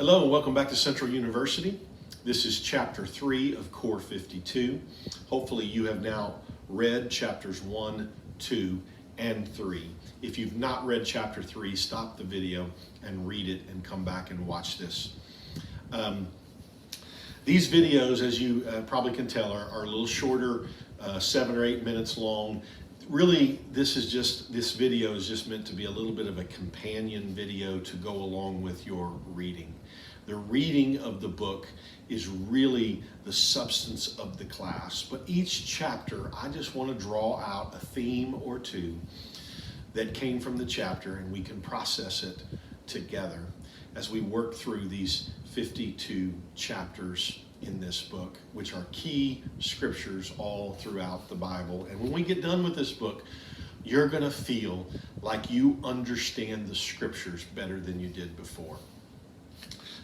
Hello and welcome back to Central University. This is chapter 3 of Core 52. Hopefully you have now read chapters 1, 2, and 3. If you've not read chapter 3, stop the video and read it and come back and watch this. These videos, as you probably can tell, are a little shorter, 7 or 8 minutes long. Really, this video is just meant to be a little bit of a companion video to go along with your reading. The reading of the book is really the substance of the class, but each chapter, I just want to draw out a theme or two that came from the chapter, and we can process it together as we work through these 52 chapters in this book, which are key scriptures all throughout the Bible. And when we get done with this book, you're going to feel like you understand the scriptures better than you did before.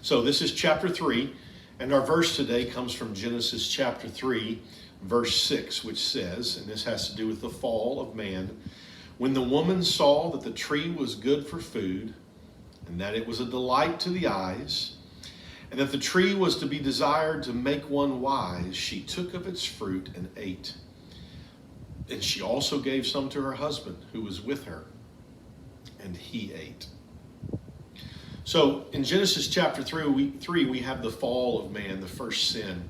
So this is chapter 3, and our verse today comes from Genesis chapter 3, verse 6, which says, and this has to do with the fall of man, "When the woman saw that the tree was good for food, and that it was a delight to the eyes, and that the tree was to be desired to make one wise, she took of its fruit and ate. And she also gave some to her husband who was with her, and he ate." So in Genesis chapter 3, we have the fall of man, the first sin,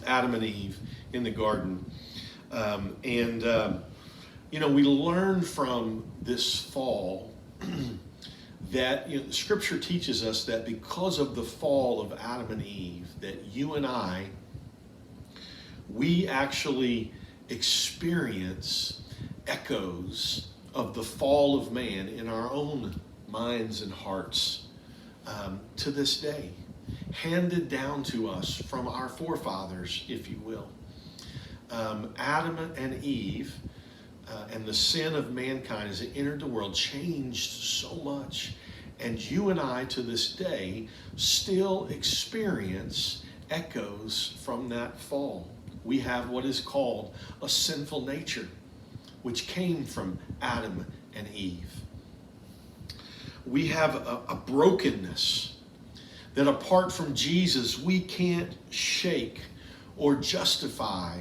Adam and Eve in the garden. We learn from this fall that Scripture teaches us that because of the fall of Adam and Eve, that you and I, we actually experience echoes of the fall of man in our own minds and hearts to this day, handed down to us from our forefathers, if you will. Adam and Eve and the sin of mankind as it entered the world changed so much. And you and I, to this day, still experience echoes from that fall. We have what is called a sinful nature, which came from Adam and Eve. We have a brokenness that apart from Jesus, we can't shake or justify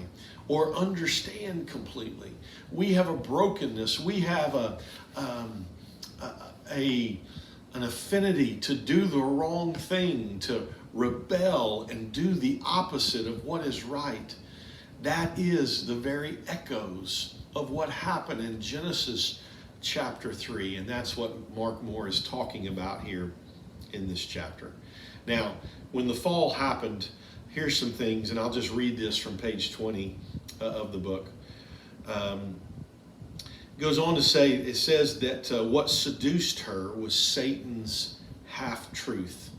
or understand completely. We have a brokenness. We have an affinity to do the wrong thing, to rebel and do the opposite of what is right. That is the very echoes of what happened in Genesis chapter 3, and that's what Mark Moore is talking about here in this chapter. Now, when the fall happened, here's some things, and I'll just read this from page 20 of the book. Goes on to say, it says that what seduced her was Satan's half-truth.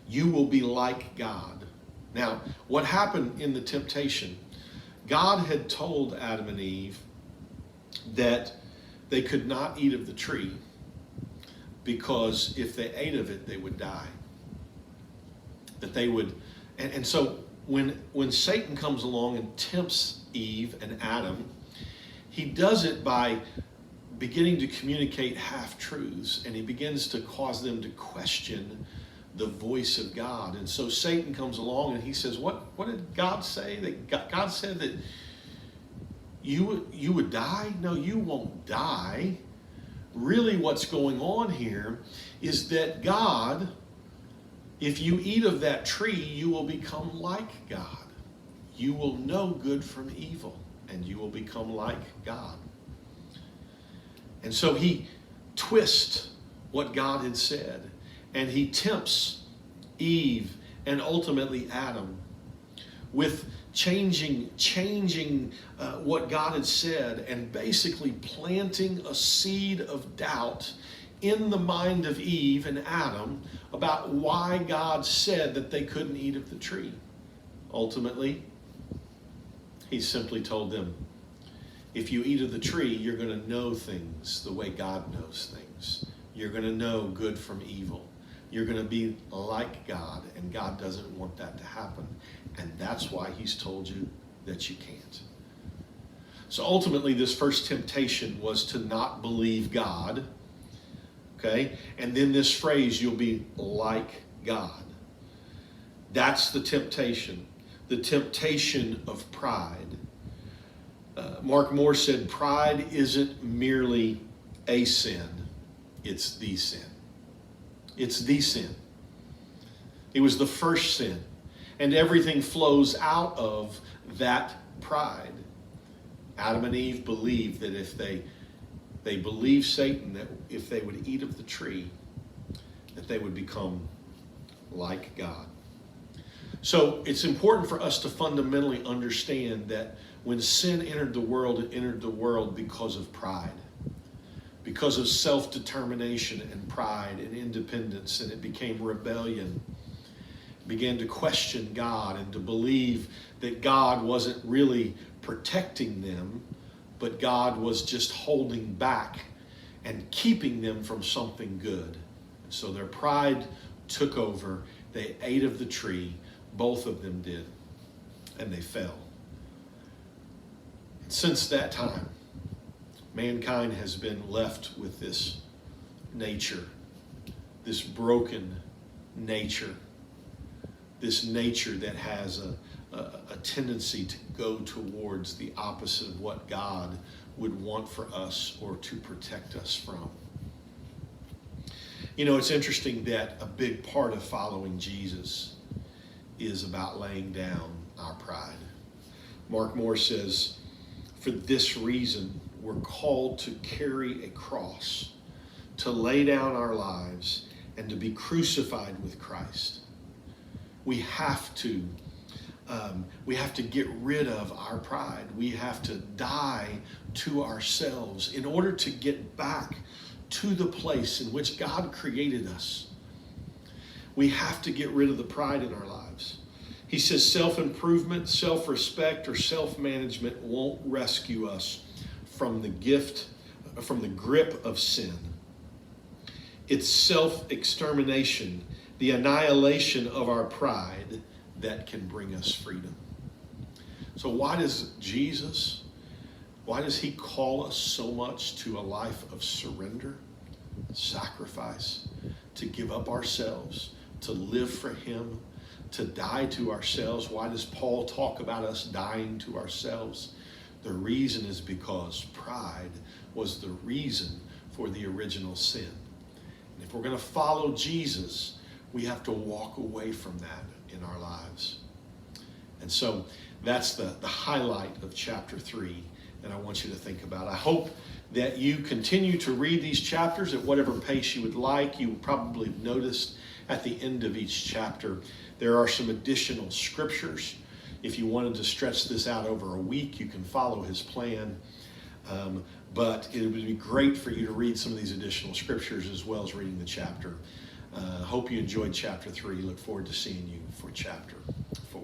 You will be like God. Now, what happened in the temptation? God had told Adam and Eve that they could not eat of the tree because if they ate of it, they would die. That they would, and so when Satan comes along and tempts Eve and Adam, he does it by beginning to communicate half-truths, and he begins to cause them to question the voice of God. And so Satan comes along and he says, what did God say? That God said that you would die? No, you won't die. Really what's going on here is that God, if you eat of that tree, you will become like God. You will know good from evil, and you will become like God. And so he twists what God had said, and he tempts Eve and ultimately Adam with changing what God had said, and basically planting a seed of doubt in the mind of Eve and Adam about why God said that they couldn't eat of the tree. Ultimately, he simply told them, if you eat of the tree, you're going to know things the way God knows things. You're going to know good from evil. You're going to be like God, and God doesn't want that to happen. And that's why he's told you that you can't. So ultimately, this first temptation was to not believe God, okay? And then this phrase, you'll be like God. That's the temptation of pride. Mark Moore said, pride isn't merely a sin, it's the sin. It's the sin. It was the first sin, and everything flows out of that pride. Adam and Eve believed that if they believed Satan, that if they would eat of the tree, that they would become like God. So it's important for us to fundamentally understand that when sin entered the world, it entered the world because of pride, because of self-determination and pride and independence, and it became rebellion. It began to question God and to believe that God wasn't really protecting them, but God was just holding back and keeping them from something good. And so their pride took over. They ate of the tree. Both of them did. And they fell. And since that time, mankind has been left with this nature, this broken nature, this nature that has a tendency to go towards the opposite of what God would want for us or to protect us from. You know, it's interesting that a big part of following Jesus is about laying down our pride. Mark Moore says, for this reason, we're called to carry a cross, to lay down our lives, and to be crucified with Christ. We have to get rid of our pride. We have to die to ourselves in order to get back to the place in which God created us. We have to get rid of the pride in our lives. He says self-improvement, self-respect, or self-management won't rescue us from the grip of sin. It's self-extermination, the annihilation of our pride, that can bring us freedom. So why does he call us so much to a life of surrender, sacrifice, to give up ourselves, to live for him, to die to ourselves? Why does Paul talk about us dying to ourselves? The reason is because pride was the reason for the original sin. And if we're going to follow Jesus, we have to walk away from that in our lives. And so that's the highlight of chapter 3 that I want you to think about. I hope that you continue to read these chapters at whatever pace you would like. You will probably have noticed at the end of each chapter there are some additional scriptures. If you wanted to stretch this out over a week, you can follow his plan. But it would be great for you to read some of these additional scriptures as well as reading the chapter. Hope you enjoyed chapter 3. Look forward to seeing you for chapter 4.